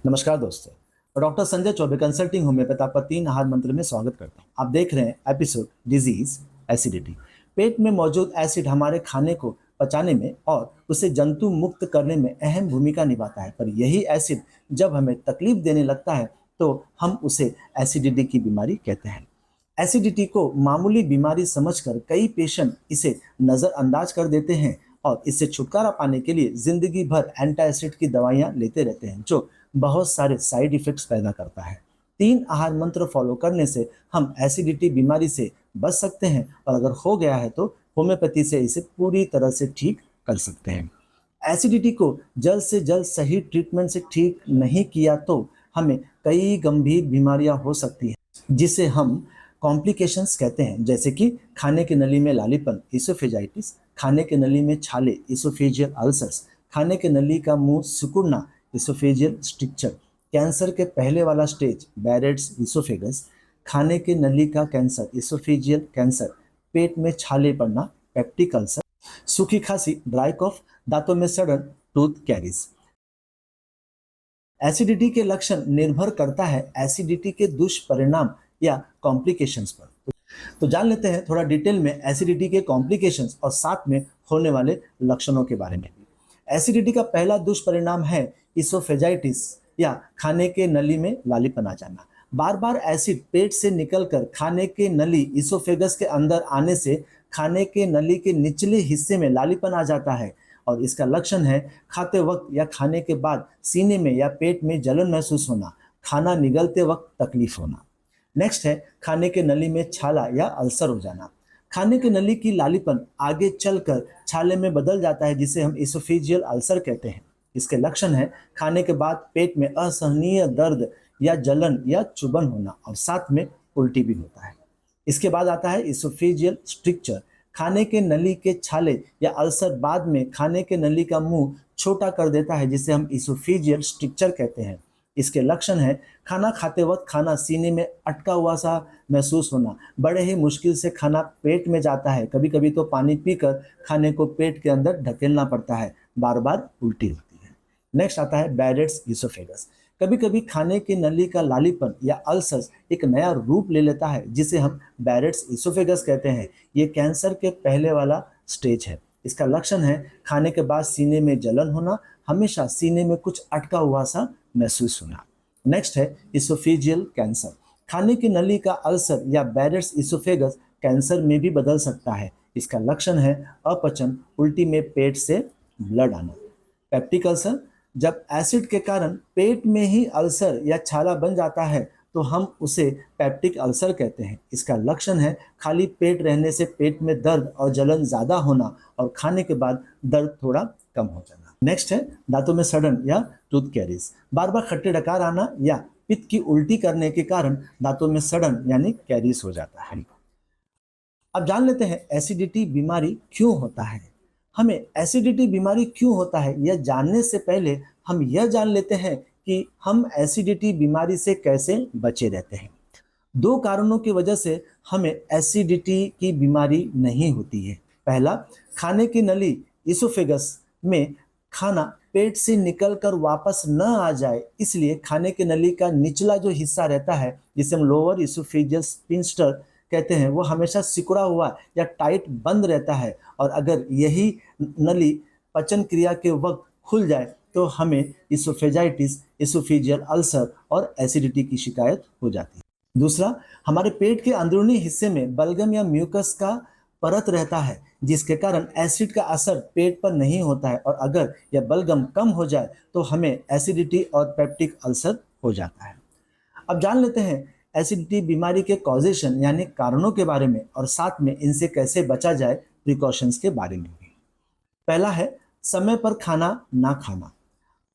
नमस्कार दोस्तों। Doctor Sanjay Choubey consulting homeopath आपका 3 आहार मंत्र में स्वागत करता हूँ। आप देख रहे हैं एपिसोड डिजीज एसिडिटी। पेट में मौजूद एसिड हमारे खाने को पचाने में और उसे जंतु मुक्त करने में अहम भूमिका निभाता है, पर यही एसिड जब हमें तकलीफ देने लगता है तो हम उसे एसिडिटी की बीमारी कहते हैं। एसिडिटी को मामूली बीमारी समझकर कई पेशेंट इसे नज़रअंदाज कर देते हैं और इससे छुटकारा पाने के लिए जिंदगी भर एंटासिड की दवाइयाँ लेते रहते हैं, जो बहुत सारे साइड इफेक्ट्स पैदा करता है। 3 आहार मंत्र फॉलो करने से हम एसिडिटी बीमारी से बच सकते हैं और अगर हो गया है तो होम्योपैथी से इसे पूरी तरह से ठीक कर सकते हैं। एसिडिटी को जल्द से जल्द सही ट्रीटमेंट से ठीक नहीं किया तो हमें कई गंभीर बीमारियां हो सकती हैं, जिसे हम कॉम्प्लिकेशंस कहते हैं, जैसे कि खाने की नली में लालीपन इसोफेजाइटिस, खाने की नली में छाले इसोफेजियल अल्सर्स, खाने की नली का मुंह सिकुड़ना इसोफेजियल स्ट्रिक्चर, कैंसर के पहले वाला स्टेज बैरेट्स इसोफेगस, खाने की नली का कैंसर इसोफेजियल कैंसर, पेट में छाले पड़ना पेप्टिक अल्सर, सूखी खांसी ड्राई कॉफ, दांतों में सड़न टूथ कैरीज। एसिडिटी के लक्षण निर्भर करता है एसिडिटी के दुष्परिणाम या कॉम्प्लिकेशंस पर। तो जान लेते हैं थोड़ा डिटेल में एसिडिटी के कॉम्प्लिकेशंस और साथ में होने वाले लक्षणों के बारे में। एसिडिटी का पहला दुष्परिणाम है इसोफेजाइटिस या खाने के नली में लालीपन आ जाना। बार बार एसिड पेट से निकलकर खाने के नली इसोफेगस के अंदर आने से खाने के नली के निचले हिस्से में लालीपन आ जाता है और इसका लक्षण है खाते वक्त या खाने के बाद सीने में या पेट में जलन महसूस होना, खाना निगलते वक्त तकलीफ होना। नेक्स्ट है खाने के नली में छाला या अल्सर हो जाना। खाने की नली की लालीपन आगे चलकर छाले में बदल जाता है, जिसे हम इसोफेजियल अल्सर कहते हैं। इसके लक्षण है खाने के बाद पेट में असहनीय दर्द या जलन या चुभन होना और साथ में उल्टी भी होता है। इसके बाद आता है इसोफेजियल स्ट्रिक्चर। खाने के नली के छाले या अल्सर बाद में खाने के नली का मुंह छोटा कर देता है, जिसे हम इसोफेजियल स्ट्रिक्चर कहते हैं। इसके लक्षण है खाना खाते वक्त खाना सीने में अटका हुआ सा महसूस होना, बड़े ही मुश्किल से खाना पेट में जाता है, कभी कभी तो पानी पीकर खाने को पेट के अंदर ढकेलना पड़ता है, बार बार उल्टी होती है। नेक्स्ट आता है बैरेट्स इसोफेगस। कभी कभी खाने की नली का लालीपन या अल्सर्स एक नया रूप ले लेता है, जिसे हम बैरेट्स इसोफेगस कहते हैं। ये कैंसर के पहले वाला स्टेज है। इसका लक्षण है खाने के बाद सीने में जलन होना, हमेशा सीने में कुछ अटका हुआ सा महसूस होना। नेक्स्ट है इसोफेजियल कैंसर। खाने की नली का अल्सर या बैरेट्स इसोफेगस कैंसर में भी बदल सकता है। इसका लक्षण है अपचन, उल्टी में पेट से ब्लड आना। Peptic ulcer. जब एसिड के कारण पेट में ही अल्सर या छाला बन जाता है तो हम उसे पेप्टिक अल्सर कहते हैं। इसका लक्षण है खाली पेट रहने से पेट में दर्द और जलन ज़्यादा होना और खाने के बाद दर्द थोड़ा कम हो जाना। नेक्स्ट है दांतों में सड़न या टूथ कैरीज। बार बार खट्टे डकार आना या पित्त की उल्टी करने के कारण दांतों में सड़न यानी कैरीज हो जाता है। अब जान लेते हैं एसिडिटी बीमारी क्यों होता है। हमें एसिडिटी बीमारी क्यों होता है यह जानने से पहले हम यह जान लेते हैं कि हम एसिडिटी बीमारी से कैसे बचे रहते हैं। 2 कारणों की वजह से हमें एसिडिटी की बीमारी नहीं होती है। पहला, खाने की नली इसोफेगस में खाना पेट से निकलकर वापस न आ जाए, इसलिए खाने की नली का निचला जो हिस्सा रहता है, जिसे हम लोअर इसोफेजियल स्फिंक्टर कहते हैं, वो हमेशा सिकुड़ा हुआ या टाइट बंद रहता है और अगर यही नली पचन क्रिया के वक्त खुल जाए तो हमें इसोफेजाइटिस, इसोफेजियल अल्सर और एसिडिटी की शिकायत हो जाती है। दूसरा, हमारे पेट के अंदरूनी हिस्से में बलगम या म्यूकस का परत रहता है, जिसके कारण एसिड का असर पेट पर नहीं होता है और अगर यह बलगम कम हो जाए तो हमें एसिडिटी और पेप्टिक अल्सर हो जाता है। अब जान लेते हैं एसिडिटी बीमारी के कॉजेशन यानी कारणों के बारे में और साथ में इनसे कैसे बचा जाए, प्रिकॉशंस के बारे में भी। पहला है समय पर खाना ना खाना।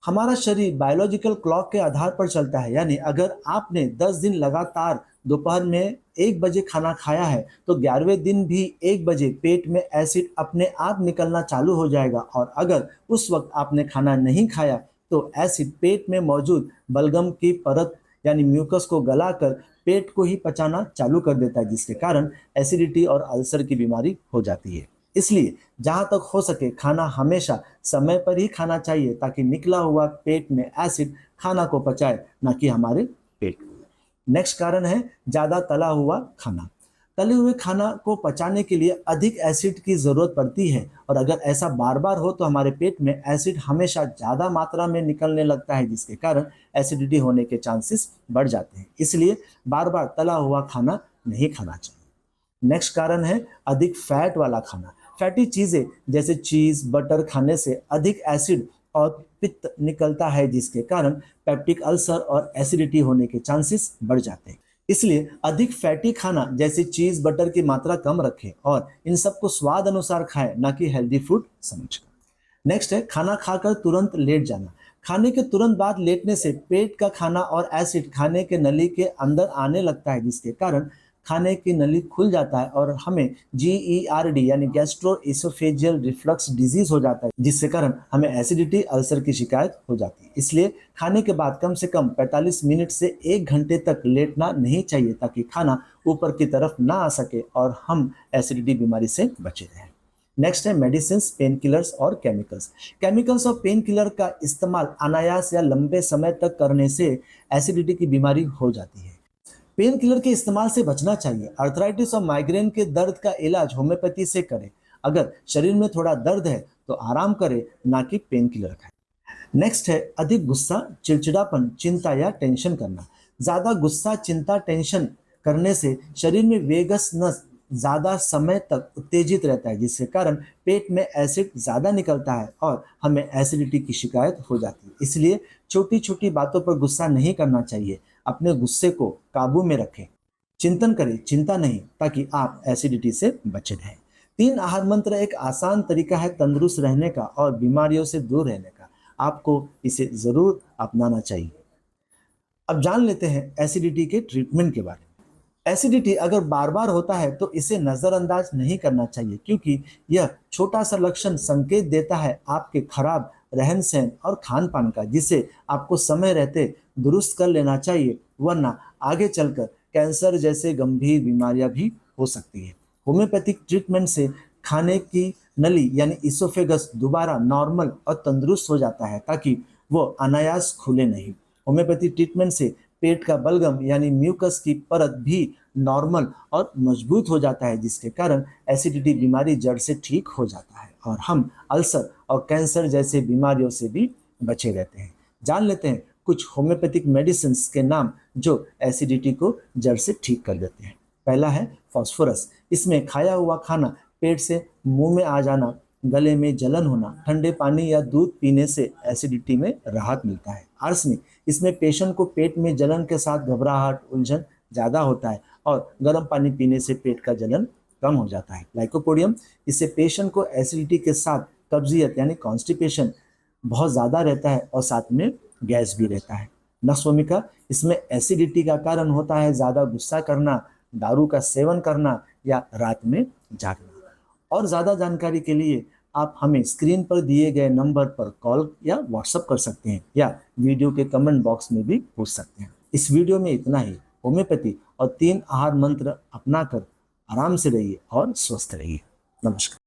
हमारा शरीर बायोलॉजिकल क्लॉक के आधार पर चलता है, यानी अगर आपने 10 दिन लगातार दोपहर में 1 बजे खाना खाया है तो 11वें दिन भी 1 बजे पेट में एसिड अपने आप निकलना चालू हो जाएगा और अगर उस वक्त आपने खाना नहीं खाया तो एसिड पेट में मौजूद बलगम की परत यानी म्यूकस को गलाकर पेट को ही पचाना चालू कर देता है, जिसके कारण एसिडिटी और अल्सर की बीमारी हो जाती है। इसलिए जहाँ तक हो सके खाना हमेशा समय पर ही खाना चाहिए ताकि निकला हुआ पेट में एसिड खाना को पचाए, ना कि हमारे पेट को। नेक्स्ट कारण है ज़्यादा तला हुआ खाना। तले हुए खाना को पचाने के लिए अधिक एसिड की ज़रूरत पड़ती है, और अगर ऐसा बार बार हो तो हमारे पेट में एसिड हमेशा ज़्यादा मात्रा में निकलने लगता है, जिसके कारण एसिडिटी होने के चांसेस बढ़ जाते हैं। इसलिए बार बार तला हुआ खाना नहीं खाना चाहिए। नेक्स्ट कारण है अधिक फैट वाला खाना। फैटी चीज़ें जैसे चीज़, बटर खाने से अधिक एसिड और पित्त निकलता है, जिसके कारण पेप्टिक अल्सर और एसिडिटी होने के चांसेस बढ़ जाते हैं। इसलिए अधिक फैटी खाना जैसे चीज़, बटर की मात्रा कम रखें और इन सबको स्वाद अनुसार खाएं, ना कि हेल्दी फूड समझकर। नेक्स्ट है खाना खाकर तुरंत लेट जाना। खाने के तुरंत बाद लेटने से पेट का खाना और एसिड खाने के नली के अंदर आने लगता है, जिसके कारण खाने की नली खुल जाता है और हमें GERD यानी गैस्ट्रो इसोफेजियल रिफ्लक्स डिजीज हो जाता है, जिसके कारण हमें एसिडिटी, अल्सर की शिकायत हो जाती है। इसलिए खाने के बाद कम से कम 45 मिनट से 1 घंटे तक लेटना नहीं चाहिए, ताकि खाना ऊपर की तरफ ना आ सके और हम एसिडिटी बीमारी से बचे रहें। नेक्स्ट है मेडिसिन, पेन किलर्स और केमिकल्स। केमिकल्स और पेन किलर का इस्तेमाल अनायास या लंबे समय तक करने से एसिडिटी की बीमारी हो जाती है। पेन किलर के इस्तेमाल से बचना चाहिए। अर्थराइटिस और माइग्रेन के दर्द का इलाज होम्योपैथी से करें। अगर शरीर में थोड़ा दर्द है तो आराम करें, ना कि पेन किलर खाएं। नेक्स्ट है अधिक गुस्सा, चिड़चिड़ापन, चिंता या टेंशन करना। ज़्यादा गुस्सा, चिंता, टेंशन करने से शरीर में वेगस नस ज़्यादा समय तक उत्तेजित रहता है, जिसके कारण पेट में एसिड ज़्यादा निकलता है और हमें एसिडिटी की शिकायत हो जाती है। इसलिए छोटी छोटी बातों पर गुस्सा नहीं करना चाहिए। अपने गुस्से को काबू में रखें, चिंतन करें, चिंता नहीं, ताकि आप एसिडिटी से बचे रहें। 3 आहार मंत्र एक आसान तरीका है तंदुरुस्त रहने का और बीमारियों से दूर रहने का। आपको इसे ज़रूर अपनाना चाहिए। अब जान लेते हैं एसिडिटी के ट्रीटमेंट के बारे में। एसिडिटी अगर बार बार होता है तो इसे नज़रअंदाज नहीं करना चाहिए, क्योंकि यह छोटा सा लक्षण संकेत देता है आपके खराब रहन सहन और खान पान का, जिसे आपको समय रहते दुरुस्त कर लेना चाहिए, वरना आगे चलकर कैंसर जैसे गंभीर बीमारियां भी हो सकती है। होम्योपैथिक ट्रीटमेंट से खाने की नली यानी इसोफेगस दोबारा नॉर्मल और तंदुरुस्त हो जाता है, ताकि वो अनायास खुले नहीं। होम्योपैथी ट्रीटमेंट से पेट का बलगम यानी म्यूकस की परत भी नॉर्मल और मजबूत हो जाता है, जिसके कारण एसिडिटी बीमारी जड़ से ठीक हो जाता है और हम अल्सर और कैंसर जैसे बीमारियों से भी बचे रहते हैं। जान लेते हैं कुछ होम्योपैथिक मेडिसिन के नाम जो एसिडिटी को जड़ से ठीक कर देते हैं। पहला है फास्फोरस। इसमें खाया हुआ खाना पेट से मुंह में आ जाना, गले में जलन होना, ठंडे पानी या दूध पीने से एसिडिटी में राहत मिलता है। आर्सेनिक। इसमें पेशेंट को पेट में जलन के साथ घबराहट, उलझन ज़्यादा होता है और गर्म पानी पीने से पेट का जलन कम हो जाता है। लाइकोपोडियम। इससे पेशेंट को एसिडिटी के साथ कब्जियत यानी कॉन्स्टिपेशन बहुत ज़्यादा रहता है और साथ में गैस भी रहता है। Nux vomica. इसमें एसिडिटी का कारण होता है ज़्यादा गुस्सा करना, दारू का सेवन करना या रात में जागना। और ज़्यादा जानकारी के लिए आप हमें स्क्रीन पर दिए गए नंबर पर कॉल या व्हाट्सएप कर सकते हैं, या वीडियो के कमेंट बॉक्स में भी पूछ सकते हैं। इस वीडियो में इतना ही। होम्योपैथी और 3 आहार मंत्र अपनाकर आराम से रहिए और स्वस्थ रहिए। नमस्कार।